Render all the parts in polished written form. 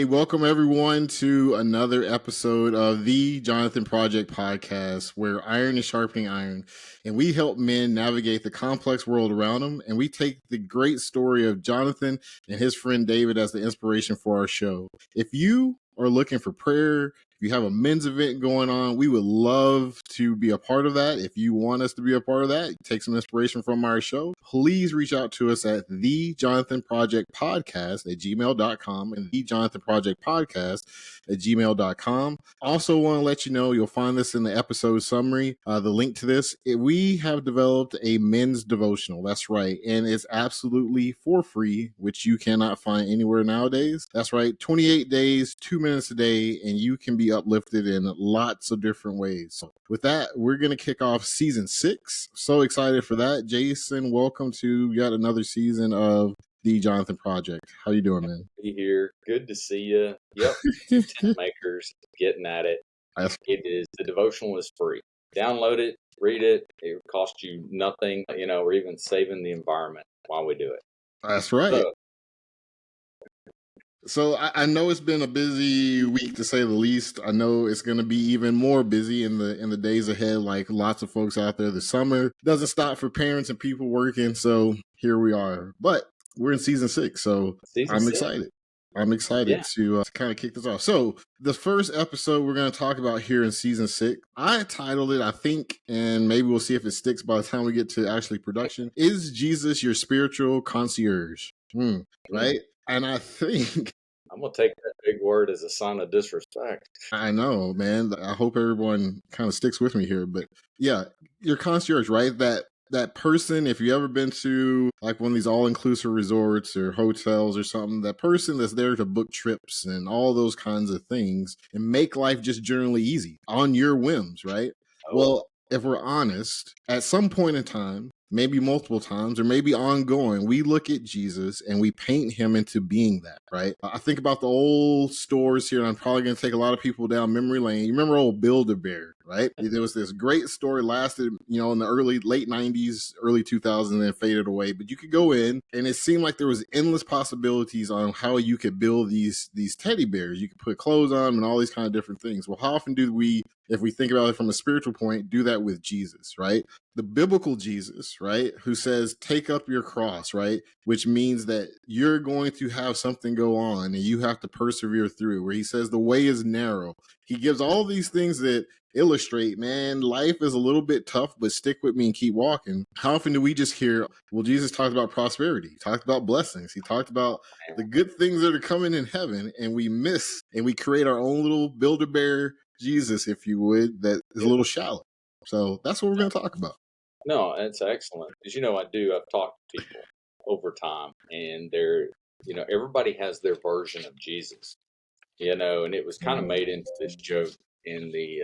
welcome everyone to another episode of the Jonathan Project Podcast, where iron is sharpening iron, and we help men navigate the complex world around them, and we take the great story of Jonathan and his friend David as the inspiration for our show. If you are looking for prayer, if you have a men's event going on, we would love to be a part of that. If you want us to be a part of that, take some inspiration from our show, please reach out to us at thejonathanprojectpodcast at gmail.com and thejonathanprojectpodcast at gmail.com. Also want to let you know, you'll find this in the episode summary, the link to this. We have developed a men's devotional. That's right. And it's absolutely for free, which you cannot find anywhere nowadays. That's right. 28 days, 2 minutes a day, and you can be uplifted in lots of different ways. So with that, we're going to kick off season 6. So excited for that. Jason, welcome to yet another season of the Jonathan Project. How you doing, man? Be here. Good to see you. Yep. Tent makers getting at it. It is, the devotional is free. Download it, read it. It will cost you nothing, or even saving the environment while we do it. That's right. So I know it's been a busy week, to say the least. I know it's going to be even more busy in the days ahead. Like lots of folks out there, the summer doesn't stop for parents and people working. So here we are. But we're in season 6, so I'm excited. I'm excited to kind of kick this off. So the first episode we're going to talk about here in season 6, I titled it, I think, and maybe we'll see if it sticks by the time we get to actually production, Is Jesus Your Spiritual Concierge? Right? And I think I'm going to take that big word as a sign of disrespect. I know, man. I hope everyone kind of sticks with me here. But yeah, your concierge, right? That person, if you ever been to like one of these all-inclusive resorts or hotels or something, that person that's there to book trips and all those kinds of things and make life just generally easy on your whims, right? Well, if we're honest, at some point in time, maybe multiple times or maybe ongoing, we look at Jesus and we paint him into being that, right? I think about the old stores here, and I'm probably going to take a lot of people down memory lane. You remember old Build-A-Bear, right? There was this great store, lasted, in the late 90s, early 2000s, and then faded away. But you could go in and it seemed like there was endless possibilities on how you could build these teddy bears. You could put clothes on them and all these kind of different things. Well, how often do we, if we think about it from a spiritual point, do that with Jesus, right? The biblical Jesus, right, who says, take up your cross, right, which means that you're going to have something go on and you have to persevere through, where he says the way is narrow. He gives all these things that illustrate, man, life is a little bit tough, but stick with me and keep walking. How often do we just hear, well, Jesus talked about prosperity, he talked about blessings, he talked about the good things that are coming in heaven, and we miss and we create our own little Build-A-Bear Jesus, if you would, that is a little shallow. So that's what we're going to talk about. No, that's excellent. Because, I've talked to people over time, and they're, everybody has their version of Jesus, and it was kind of made into this joke in the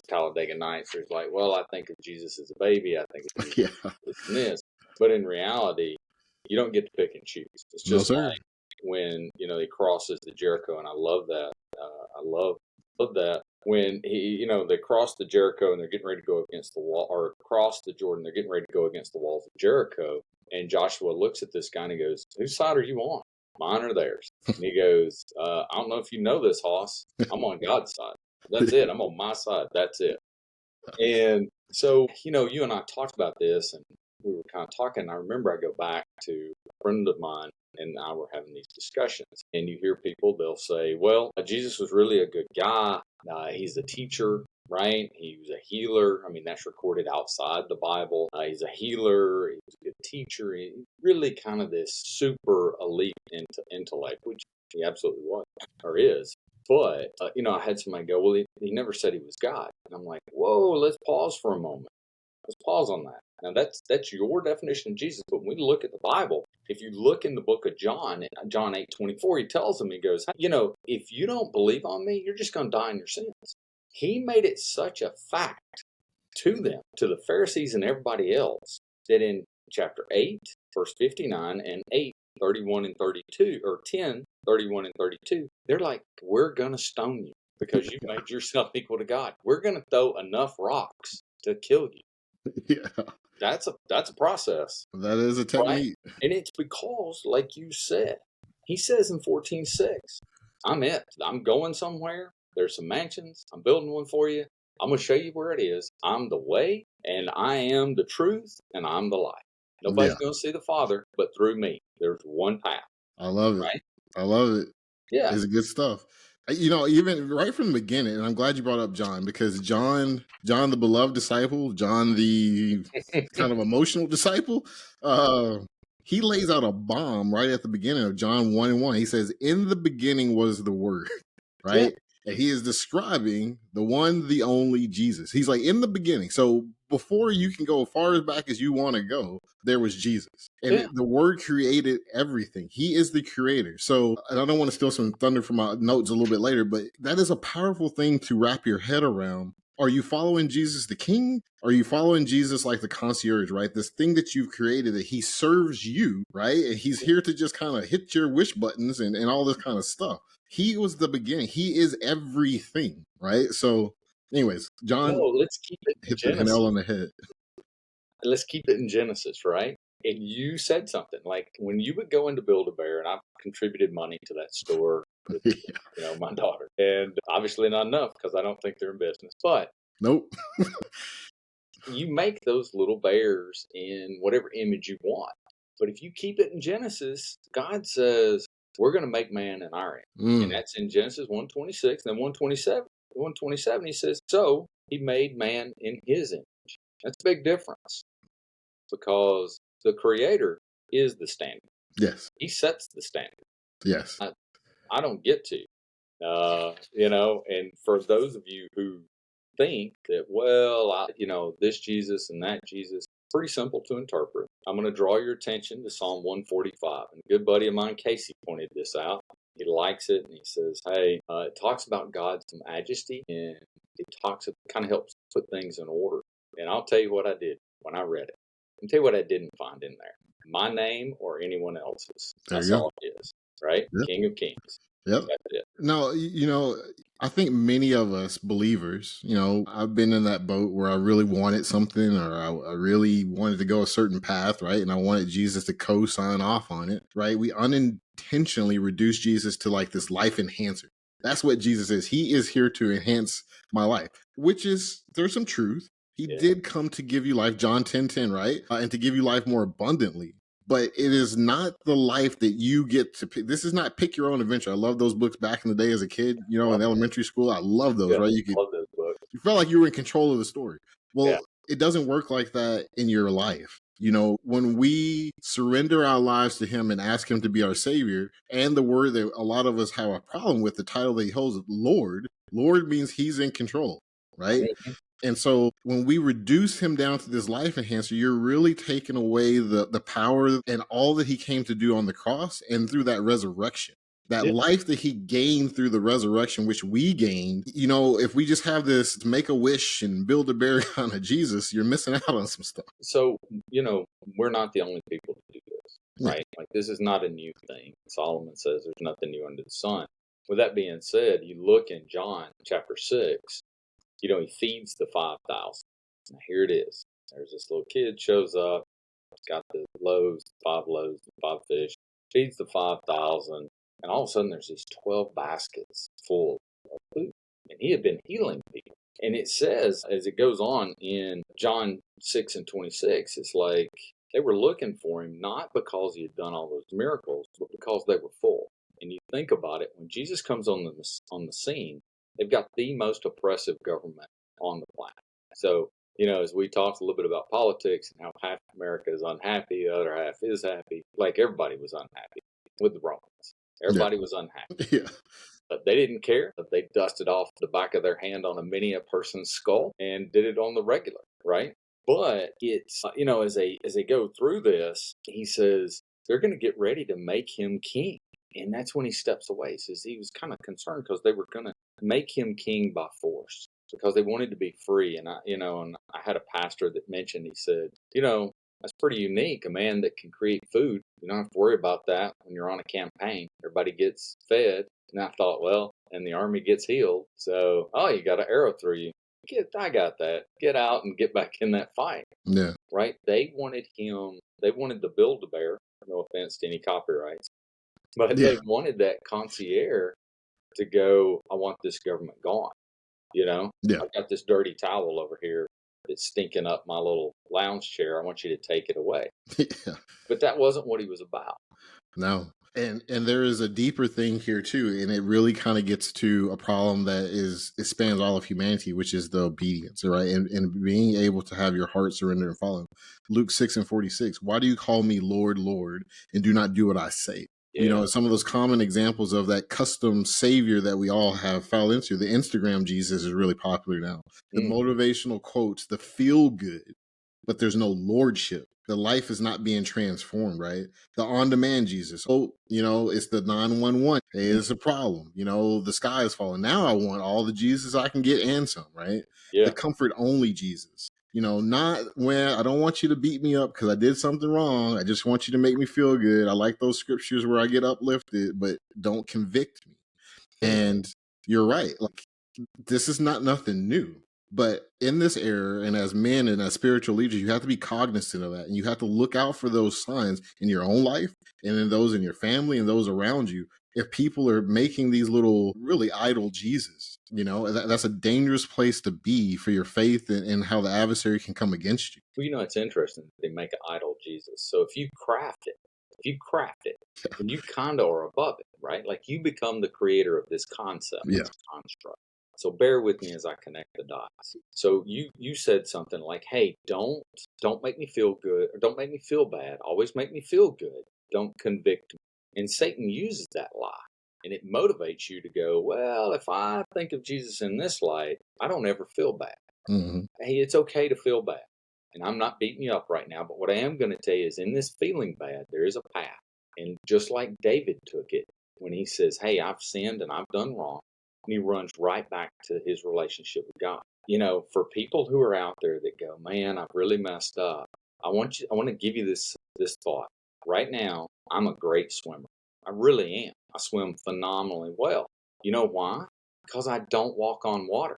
Talladega Nights. There's like, well, I think of Jesus as a baby. I think of Jesus as this. But in reality, you don't get to pick and choose. It's just like when, he crosses the Jericho, and I love that. I love that. When they cross the Jericho and they're getting ready to go against the wall, or cross the Jordan, they're getting ready to go against the walls of Jericho. And Joshua looks at this guy and he goes, whose side are you on? Mine or theirs? And he goes, I don't know if you know this, Hoss. I'm on God's side. That's it. I'm on my side. That's it. And so, you and I talked about this, and we were kind of talking. I remember I go back to a friend of mine and I were having these discussions, and you hear people, they'll say, well, Jesus was really a good guy. He's a teacher, right? He was a healer. I mean, that's recorded outside the Bible. He's a healer. He was a good teacher. He really kind of this super elite intellect, which he absolutely was or is. But, I had somebody go, well, he never said he was God. And I'm like, whoa, let's pause for a moment. Let's pause on that. Now, that's your definition of Jesus. But when we look at the Bible, if you look in the book of John, John 8:24, he tells them, he goes, if you don't believe on me, you're just going to die in your sins. He made it such a fact to them, to the Pharisees and everybody else, that in chapter 8, verse 59 and 8:31 and 32, or 10:31 and 32, they're like, we're going to stone you because you made yourself equal to God. We're going to throw enough rocks to kill you. Yeah. That's a process. That is a technique. Right? And it's because, like you said, he says in 14:6, I'm it. I'm going somewhere. There's some mansions. I'm building one for you. I'm going to show you where it is. I'm the way, and I am the truth, and I'm the light. Nobody's Yeah, going to see the Father but through me. There's one path, I love it. right? I love it. Yeah. It's good stuff. Even right from the beginning, and I'm glad you brought up John, because John, the beloved disciple, John, the kind of emotional disciple, uh, he lays out a bomb right at the beginning of John 1:1. He says, "In the beginning was the Word," Yeah. right? And he is describing the one, the only Jesus. He's like, in the beginning. So before you can go as far as back as you want to go, there was Jesus. And Yeah. the Word created everything. He is the creator. So, and I don't want to steal some thunder from my notes a little bit later, but that is a powerful thing to wrap your head around. Are you following Jesus the King? Are you following Jesus like the concierge, right? This thing that you've created, that he serves you, right? And he's here to just kind of hit your wish buttons and all this kind of stuff. He was the beginning. He is everything, right? So, anyways, John No, let's keep it in hit the Genesis. nail on the head. Let's keep it in Genesis, right? And you said something like when you would go into Build-A-Bear, and I've contributed money to that store with my daughter, and obviously not enough because I don't think they're in business. But Nope. you make those little bears in whatever image you want. But if you keep it in Genesis, God says we're going to make man in our image, and that's in Genesis 1:26, then 1:27. 1:27, he says, so he made man in his image. That's a big difference because the Creator is the standard. Yes. He sets the standard. Yes. I don't get to. And for those of you who think that, well, this Jesus and that Jesus, pretty simple to interpret. I'm going to draw your attention to Psalm 145. And a good buddy of mine, Casey, pointed this out. He likes it, and he says, hey, it talks about God's majesty, and it kind of helps put things in order. And I'll tell you what I did when I read it. I'll tell you what I didn't find in there. My name or anyone else's. There That's you go. all it is, right? Yep. King of Kings. Yep. That's it. No, I think many of us believers, I've been in that boat where I really wanted something, or I really wanted to go a certain path, right? And I wanted Jesus to co-sign off on it, right? We unintentionally reduce Jesus to like this life enhancer. That's what Jesus is. He is here to enhance my life, there's some truth. He did come to give you life, John 10:10, right? And to give you life more abundantly. But it is not the life that you get to pick. This is not pick your own adventure. I love those books back in the day as a kid, in elementary school. I love those, right? Love those books. You felt like you were in control of the story. Well, it doesn't work like that in your life. When we surrender our lives to him and ask him to be our savior, and the word that a lot of us have a problem with, the title that he holds, Lord means he's in control, right? Mm-hmm. And so when we reduce him down to this life enhancer, you're really taking away the power and all that he came to do on the cross and through that resurrection. That life that he gained through the resurrection, which we gained, if we just have this make a wish and build a bear kind of Jesus, you're missing out on some stuff. So, we're not the only people to do this, right? Like, this is not a new thing. Solomon says there's nothing new under the sun. With that being said, you look in John chapter 6, he feeds the 5,000. Now, here it is. There's this little kid shows up. He's got the loaves, 5 loaves, 5 fish, feeds the 5,000. And all of a sudden, there's these 12 baskets full of food. And he had been healing people. And it says, as it goes on in John 6:26, it's like they were looking for him not because he had done all those miracles, but because they were full. And you think about it, when Jesus comes on the scene, they've got the most oppressive government on the planet. So, as we talked a little bit about politics and how half America is unhappy, the other half is happy, like everybody was unhappy with the Romans. Everybody was unhappy. Yeah. But they didn't care. They dusted off the back of their hand on a person's skull and did it on the regular, right? But it's, as they go through this, he says they're going to get ready to make him king. And that's when he steps away. He says he was kind of concerned because they were going to make him king by force because they wanted to be free. And I had a pastor that mentioned, he said, that's pretty unique. A man that can create food. You don't have to worry about that when you're on a campaign. Everybody gets fed. And I thought, well, and the army gets healed. So, you got an arrow through you. I got that. Get out and get back in that fight. Yeah. Right? They wanted to build a bear. No offense to any copyrights. But they wanted that concierge to go, I want this government gone. Yeah. I've got this dirty towel over here that's stinking up my little lounge chair. I want you to take it away. Yeah. But that wasn't what he was about. No. And there is a deeper thing here too, and it really kind of gets to a problem that it spans all of humanity, which is the obedience, right? And being able to have your heart surrender and follow. Luke 6:46. Why do you call me Lord, Lord, and do not do what I say? Yeah. Some of those common examples of that custom savior that we all have fell into. The Instagram Jesus is really popular now. The motivational quotes, the feel good, but there's no lordship. The life is not being transformed, right? The on-demand Jesus. Oh, it's the 911. Hey, it's a problem. The sky is falling. Now I want all the Jesus I can get and some, right? Yeah. The comfort-only Jesus. Not when I don't want you to beat me up because I did something wrong. I just want you to make me feel good. I like those scriptures where I get uplifted, but don't convict me. And you're right. Like, this is not nothing new. But in this era, and as men and as spiritual leaders, you have to be cognizant of that. And you have to look out for those signs in your own life and in those in your family and those around you. If people are making these little really idle Jesus, that's a dangerous place to be for your faith and how the adversary can come against you. Well, it's interesting. They make an idol Jesus. So if you craft it, then you kind of are above it, right? Like you become the creator of this concept, this construct. So bear with me as I connect the dots. So you said something like, "Hey, don't make me feel good, or don't make me feel bad. Always make me feel good. Don't convict me." And Satan uses that lie, and it motivates you to go, "Well, if I think of Jesus in this light, I don't ever feel bad. Mm-hmm. Hey, it's okay to feel bad." And I'm not beating you up right now, but what I am going to tell you is in this feeling bad, there is a path. And just like David took it when he says, "Hey, I've sinned and I've done wrong," and he runs right back to his relationship with God. For people who are out there that go, "Man, I've really messed up," I want to give you this thought. Right now, I'm a great swimmer. I really am. I swim phenomenally well. You know why? Because I don't walk on water.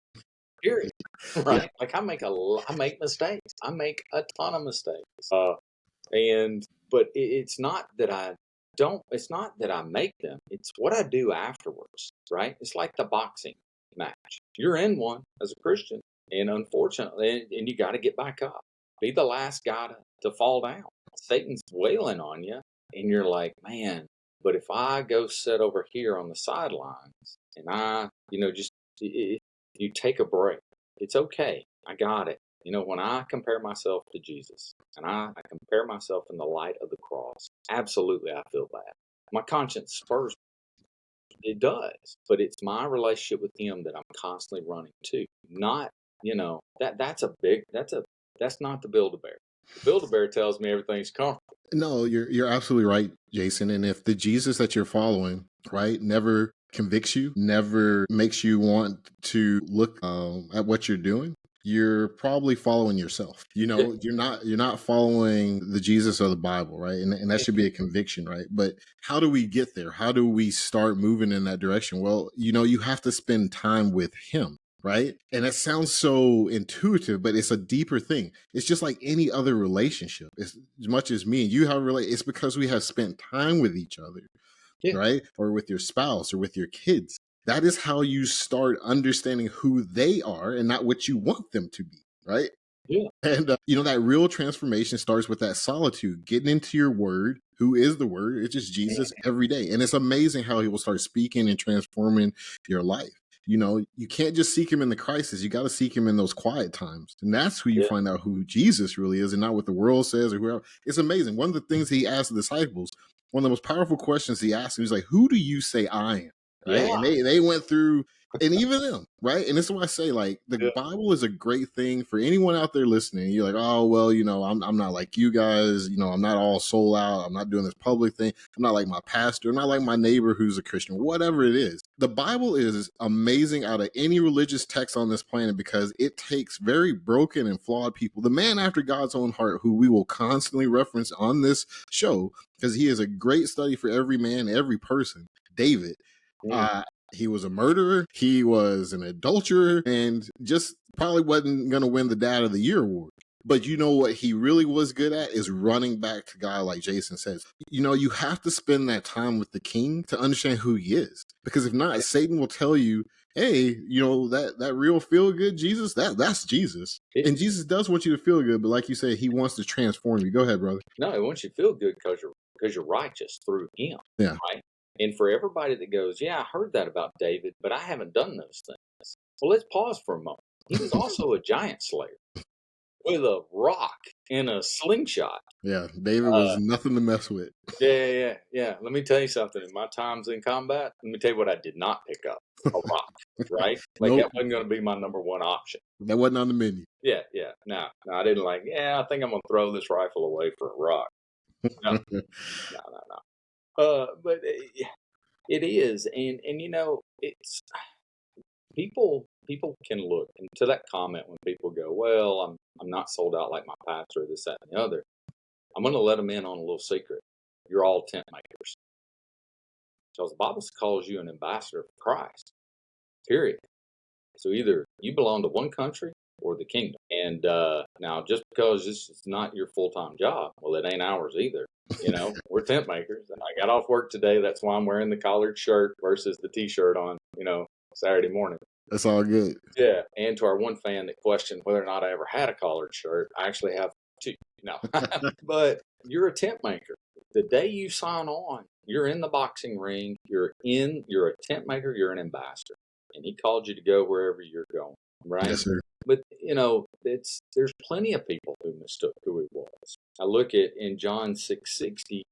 Period. Right? Yeah. Like I make mistakes. I make a ton of mistakes. But it's not that I don't. It's not that I make them. It's what I do afterwards. Right? It's like the boxing match. You're in one as a Christian, and unfortunately, and you got to get back up. Be the last guy to fall down. Satan's wailing on you, and you're like, "Man, but if I go sit over here on the sidelines and I, just you take a break, it's okay. I got it." When I compare myself to Jesus and I compare myself in the light of the cross, absolutely I feel bad. My conscience spurs me. It does, but it's my relationship with Him that I'm constantly running to. Not, that's not the Build-A-Bear. The Build-A-Bear tells me everything's comfortable. No, you're absolutely right, Jason. And if the Jesus that you're following, right, never convicts you, never makes you want to look at what you're doing, you're probably following yourself. You're not following the Jesus of the Bible, right? And that should be a conviction, right? But how do we get there? How do we start moving in that direction? Well, you have to spend time with Him. Right. And it sounds so intuitive, but it's a deeper thing. It's just like any other relationship. As much as me and you have it's because we have spent time with each other, right? Or with your spouse or with your kids. That is how you start understanding who they are and not what you want them to be, right? Yeah. And, that real transformation starts with that solitude, getting into your word. Who is the word? It's just Jesus every day. And it's amazing how He will start speaking and transforming your life. You can't just seek Him in the crisis. You got to seek Him in those quiet times. And that's who you find out who Jesus really is and not what the world says or whoever. It's amazing. One of the things He asked the disciples, one of the most powerful questions He asked, He was like, "Who do you say I am?" Right. Yeah. And they went through, and even them, right? And this is why I say, like, the Bible is a great thing for anyone out there listening. You're like, "Oh, well, I'm not like you guys. I'm not all sold out. I'm not doing this public thing. I'm not like my pastor. I'm not like my neighbor who's a Christian." Whatever it is, the Bible is amazing out of any religious text on this planet because it takes very broken and flawed people, the man after God's own heart, who we will constantly reference on this show because he is a great study for every man, every person. David. He was a murderer, he was an adulterer, and just probably wasn't going to win the Dad of the Year award. But you know what he really was good at is running back to God, like Jason says. You know, you have to spend that time with the king to understand who he is. Because if not, Satan will tell you, hey, you know, that real feel good Jesus, that's Jesus. And Jesus does want you to feel good, but like you said, he wants to transform you. Go ahead, brother. No, he wants you to feel good because you're righteous through him. Yeah. Right? And for everybody that goes, yeah, I heard that about David, but I haven't done those things. Well, let's pause for a moment. He was also a giant slayer with a rock and a slingshot. Yeah, David was nothing to mess with. Yeah. Let me tell you something. In my times in combat, let me tell you what I did not pick up. A rock, right? Like Nope. that wasn't going to be my number one option. That wasn't on the menu. Yeah. No, I didn't I think I'm going to throw this rifle away for a rock. No. But it is. And you know, it's people can look and to that comment when people go, well, I'm not sold out like my pastor, this, that, and the other. I'm going to let them in on a little secret. You're all tent makers. Because the Bible calls you an ambassador for Christ, period. So either you belong to one country or the kingdom. And now, just because this is not your full-time job, well, it ain't ours either. You know, we're tent makers. And I got off work today. That's why I'm wearing the collared shirt versus the T-shirt on, Saturday morning. That's all good. Yeah. And to our one fan that questioned whether or not I ever had a collared shirt, I actually have two. No. But you're a tent maker. The day you sign on, you're in the boxing ring, you're a tent maker, you're an ambassador. And he called you to go wherever you're going, right? Yes, sir. But, there's plenty of people who mistook who he was. I look at in John 6:60,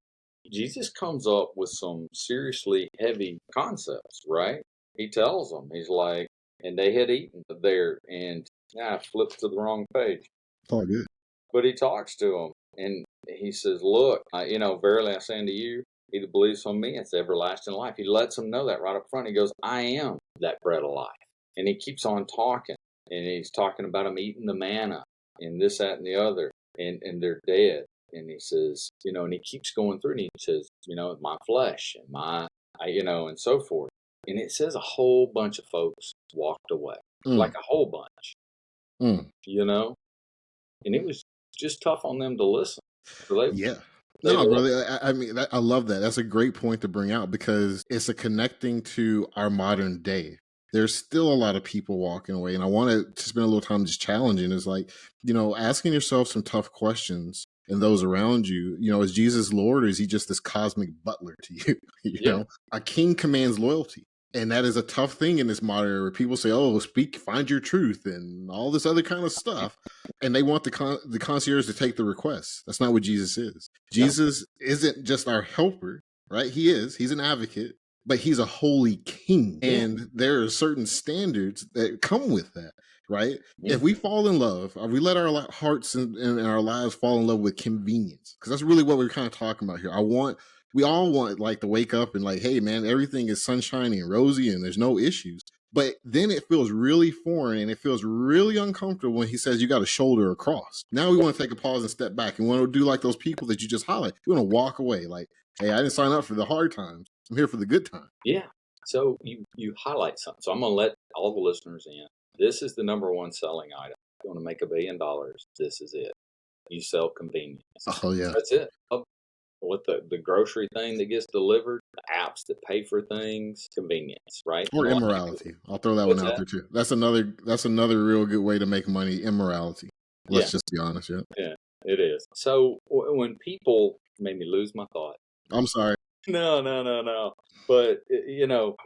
Jesus comes up with some seriously heavy concepts, right? He tells them, he's like, and they had eaten there, and I flipped to the wrong page. It's all good. But he talks to them, and he says, look, verily I say unto you, he that believes on me, it's everlasting life. He lets them know that right up front. He goes, I am that bread of life. And he keeps on talking, and he's talking about them eating the manna, and this, that, and the other, and they're dead. And he says, and he keeps going through, and he says, my flesh, and and so forth. And it says a whole bunch of folks walked away, like a whole bunch, and it was just tough on them to listen. So no, brother, I mean, I love that. That's a great point to bring out because it's a connecting to our modern day. There's still a lot of people walking away, and I want to spend a little time just challenging. Is like, asking yourself some tough questions and those around you. Is Jesus Lord, or is he just this cosmic butler to you? You know, a king commands loyalty. And that is a tough thing in this modern era. People say, oh, find your truth and all this other kind of stuff. And they want the concierge to take the request. That's not what Jesus is. Jesus isn't just our helper, right? He's an advocate, but he's a holy king. And there are certain standards that come with that, right? If we fall in love, or we let our hearts and our lives fall in love with convenience, because that's really what we're kind of talking about here. We all want like to wake up and like, hey man, everything is sunshiny and rosy and there's no issues. But then it feels really foreign and it feels really uncomfortable when he says you got to shoulder across. Now we want to take a pause and step back and want to do like those people that you just highlight. We want to walk away like, hey, I didn't sign up for the hard times. I'm here for the good times. Yeah. So you highlight something. So I'm going to let all the listeners in. This is the number one selling item. You want to make $1 billion. This is it. You sell convenience. Oh yeah. That's it. With the grocery thing that gets delivered, the apps that pay for things, convenience, right? Or immorality. I'll throw that one out there too. That's another real good way to make money. Immorality. Let's just be honest. Yeah, it is. So when people made me lose my thought. I'm sorry. No. But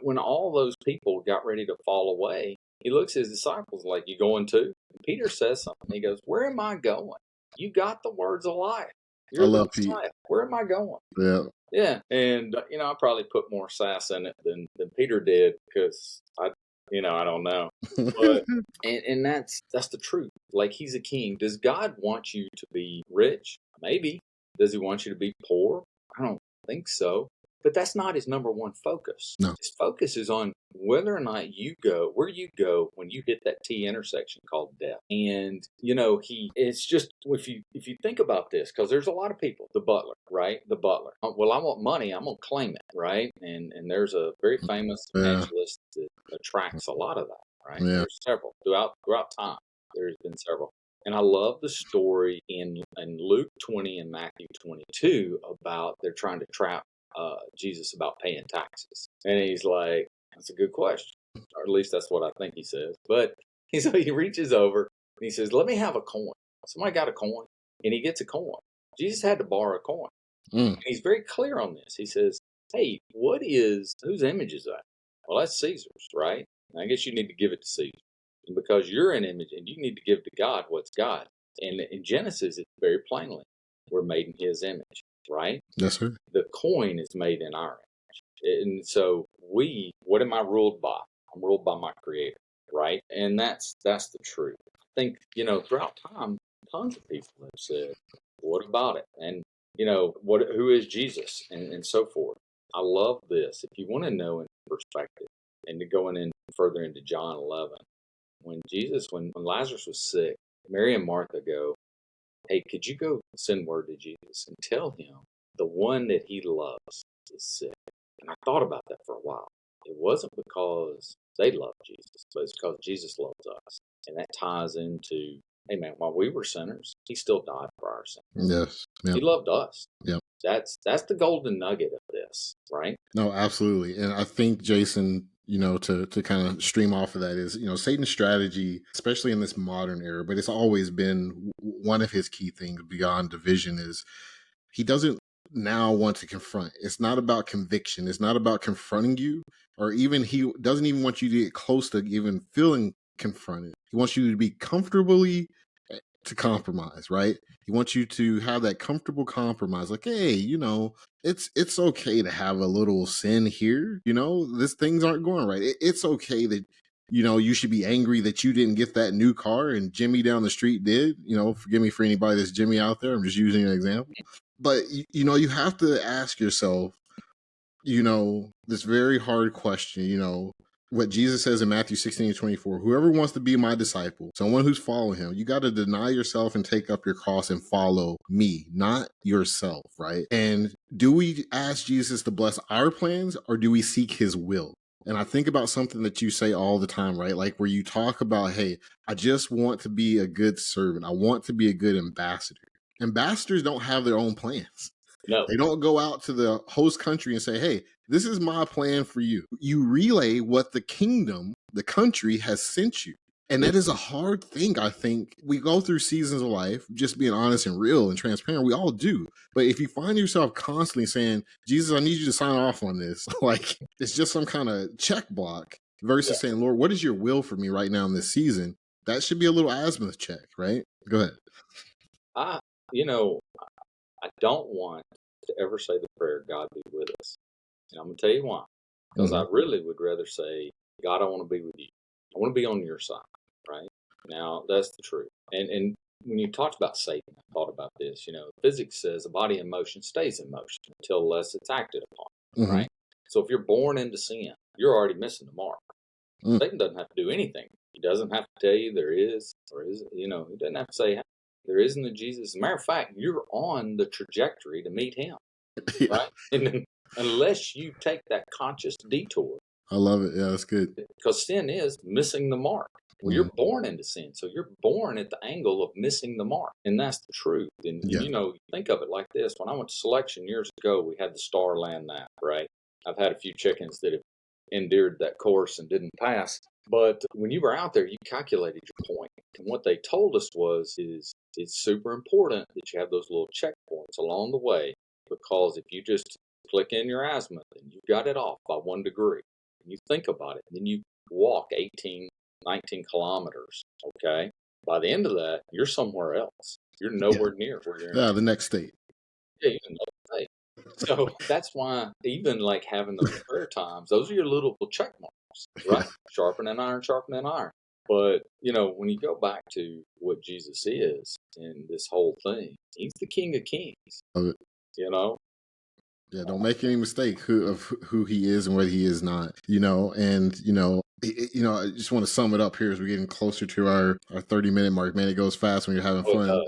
when all those people got ready to fall away, he looks at his disciples like, "You going too?" And Peter says something. He goes, "Where am I going? You got the words of life. You're I love Pete. Where am I going?" Yeah. And I probably put more sass in it than Peter did because I don't know. But and that's the truth. Like, he's a king. Does God want you to be rich? Maybe. Does he want you to be poor? I don't think so. But that's not his number one focus. No. His focus is on whether or not where you go when you hit that T intersection called death. And, it's just, if you think about this, because there's a lot of people, the butler, right? The butler. Well, I want money. I'm going to claim it, right? And there's a very famous evangelist that attracts a lot of that, right? Yeah. There's several throughout time. There's been several. And I love the story in Luke 20 and Matthew 22 about they're trying to trap Jesus about paying taxes. And he's like, that's a good question. Or at least that's what I think he says. But so he reaches over and he says, let me have a coin. Somebody got a coin? And he gets a coin. Jesus had to borrow a coin. And he's very clear on this. He says, hey, whose image is that? Well, that's Caesar's, right? And I guess you need to give it to Caesar. And because you're an image and you need to give to God what's God. And in Genesis, it's very plainly, we're made in his image, right? Yes, sir. The coin is made in our image. And so what am I ruled by? I'm ruled by my creator, right? And that's the truth. I think, throughout time, tons of people have said, what about it? And, who is Jesus? And so forth. I love this. If you want to know in perspective and to going in further into John 11, when Lazarus was sick, Mary and Martha go, hey, could you go send word to Jesus and tell him the one that he loves is sick? And I thought about that for a while. It wasn't because they loved Jesus, but it's because Jesus loves us. And that ties into, hey man, while we were sinners, he still died for our sins. Yes. Yep. He loved us. Yep. That's the golden nugget of this, right? No, absolutely. And I think, Jason, to kind of stream off of that is, Satan's strategy, especially in this modern era, but it's always been one of his key things beyond division, is he doesn't now want to confront. It's not about conviction. It's not about confronting you, or even he doesn't even want you to get close to even feeling confronted. He wants you to be comfortably to compromise, right? He wants you to have that comfortable compromise. Like, hey, it's okay to have a little sin here. These things aren't going right. It's okay that, you should be angry that you didn't get that new car and Jimmy down the street did. Forgive me for anybody that's Jimmy out there. I'm just using an example. But, you have to ask yourself, this very hard question, what Jesus says in Matthew 16:24, whoever wants to be my disciple, someone who's following him, you got to deny yourself and take up your cross and follow me, not yourself, right? And do we ask Jesus to bless our plans, or do we seek his will? And I think about something that you say all the time, right? Like where you talk about, hey, I just want to be a good servant. I want to be a good ambassador. Ambassadors don't have their own plans. No. They don't go out to the host country and say, hey, this is my plan for you. You relay what the kingdom, the country has sent you. And that is a hard thing, I think. We go through seasons of life, just being honest and real and transparent. We all do. But if you find yourself constantly saying, Jesus, I need you to sign off on this, like it's just some kind of check block versus saying, Lord, what is your will for me right now in this season? That should be a little azimuth check, right? Go ahead. I don't want to ever say the prayer, God be with us. And I'm going to tell you why. Because I really would rather say, God, I want to be with you. I want to be on your side, right? Now, that's the truth. And when you talked about Satan, I thought about this. Physics says a body in motion stays in motion until less it's acted upon, right? So if you're born into sin, you're already missing the mark. Satan doesn't have to do anything. He doesn't have to tell you there is or isn't. He doesn't have to say there isn't a Jesus. As a matter of fact, you're on the trajectory to meet him, right? And then, unless you take that conscious detour. I love it. Yeah, that's good. Because sin is missing the mark. Well, you're born into sin. So you're born at the angle of missing the mark. And that's the truth. And, think of it like this. When I went to selection years ago, we had the Starland Nap, right? I've had a few chickens that have endured that course and didn't pass. But when you were out there, you calculated your point. And what they told us is it's super important that you have those little checkpoints along the way, because if you just click in your azimuth and you got it off by 1 degree, and you think about it, and then you walk 18, 19 kilometers, okay? By the end of that, you're somewhere else. You're nowhere near where you're in. The next state. Yeah, you're in the next state. So that's why even like having those prayer times, those are your little check marks, right? Sharpening iron, sharpening iron. But, when you go back to what Jesus is in this whole thing, he's the King of Kings, Yeah, don't make any mistake of who he is and what he is not, and, I just want to sum it up here as we're getting closer to our 30-minute mark. Man, it goes fast when you're having fun.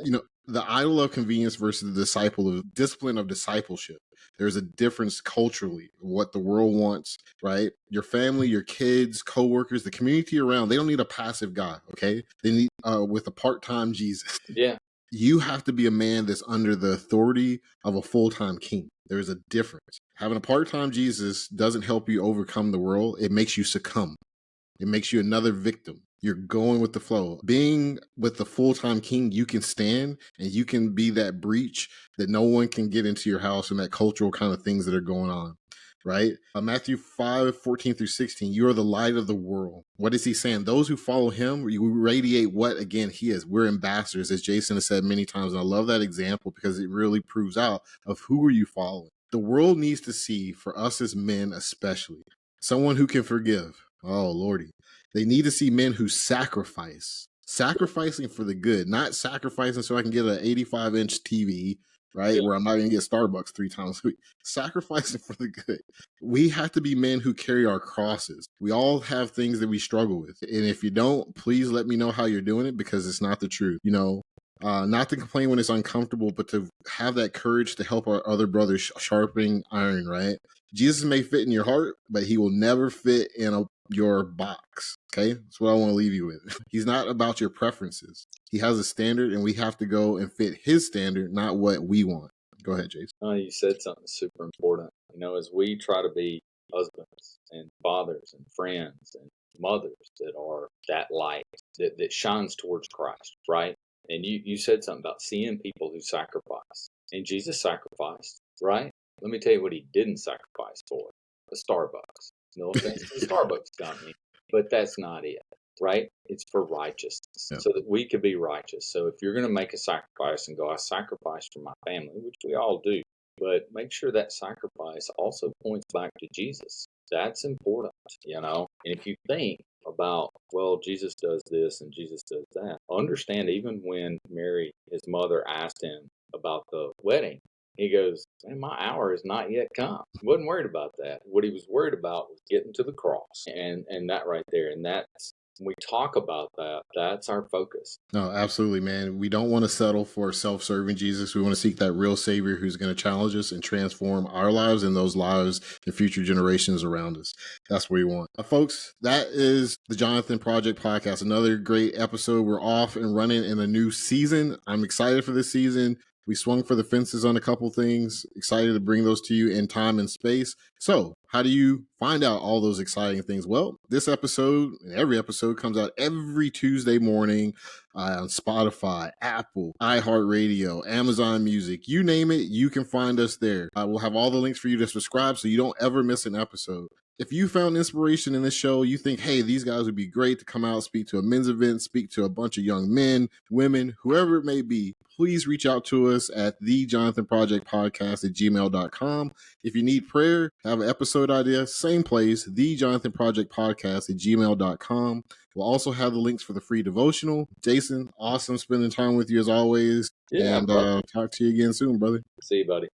The idol of convenience versus the disciple of discipline of discipleship. There's a difference culturally, what the world wants, right? Your family, your kids, coworkers, the community around, they don't need a passive God, okay? They need with a part-time Jesus. Yeah. You have to be a man that's under the authority of a full-time king. There's a difference. Having a part-time Jesus doesn't help you overcome the world. It makes you succumb. It makes you another victim. You're going with the flow. Being with the full-time king, you can stand and you can be that breach that no one can get into your house and that cultural kind of things that are going on, right? Matthew 5:14-16, you are the light of the world. What is he saying? Those who follow him, you radiate what, again, he is. We're ambassadors, as Jason has said many times. And I love that example because it really proves out of who are you following. The world needs to see, for us as men especially, someone who can forgive. Oh, Lordy. They need to see men who sacrificing for the good, not sacrificing so I can get an 85-inch TV, right? Where I'm not going to get Starbucks 3 times a week. Sacrificing for the good. We have to be men who carry our crosses. We all have things that we struggle with. And if you don't, please let me know how you're doing it, because it's not the truth. Not to complain when it's uncomfortable, but to have that courage to help our other brothers sharpening iron, right? Jesus may fit in your heart, but he will never fit in your box. Okay? That's what I want to leave you with. He's not about your preferences. He has a standard, and we have to go and fit his standard, not what we want. Go ahead, Jason. You said something super important. As we try to be husbands and fathers and friends and mothers that are that light that shines towards Christ, right? And you said something about seeing people who sacrifice. And Jesus sacrificed, right? Let me tell you what he didn't sacrifice for. A Starbucks. No offense to the Starbucks company, but that's not it, right? It's for righteousness, so that we could be righteous. So if you're going to make a sacrifice and go, I sacrifice for my family, which we all do, but make sure that sacrifice also points back to Jesus. That's important, And if you think about, well, Jesus does this and Jesus does that, understand even when Mary, his mother, asked him about the wedding, he goes, man, my hour has not yet come. He wasn't worried about that. What he was worried about was getting to the cross, and that right there. And that's, when we talk about that, that's our focus. No, absolutely, man. We don't want to settle for self-serving Jesus. We want to seek that real Savior who's going to challenge us and transform our lives and those lives and future generations around us. That's what we want. Folks, that is the Jonathan Project Podcast. Another great episode. We're off and running in a new season. I'm excited for this season. We swung for the fences on a couple things. Excited to bring those to you in time and space. So, how do you find out all those exciting things? Well, this episode and every episode comes out every Tuesday morning on Spotify, Apple, iHeartRadio, Amazon Music. You name it, you can find us there. We'll have all the links for you to subscribe so you don't ever miss an episode. If you found inspiration in this show, you think, hey, these guys would be great to come out, speak to a men's event, speak to a bunch of young men, women, whoever it may be, please reach out to us at thejonathanprojectpodcast@gmail.com. If you need prayer, have an episode idea, same place, thejonathanprojectpodcast@gmail.com. We'll also have the links for the free devotional. Jason, awesome spending time with you as always. Yeah, and talk to you again soon, brother. See you, buddy.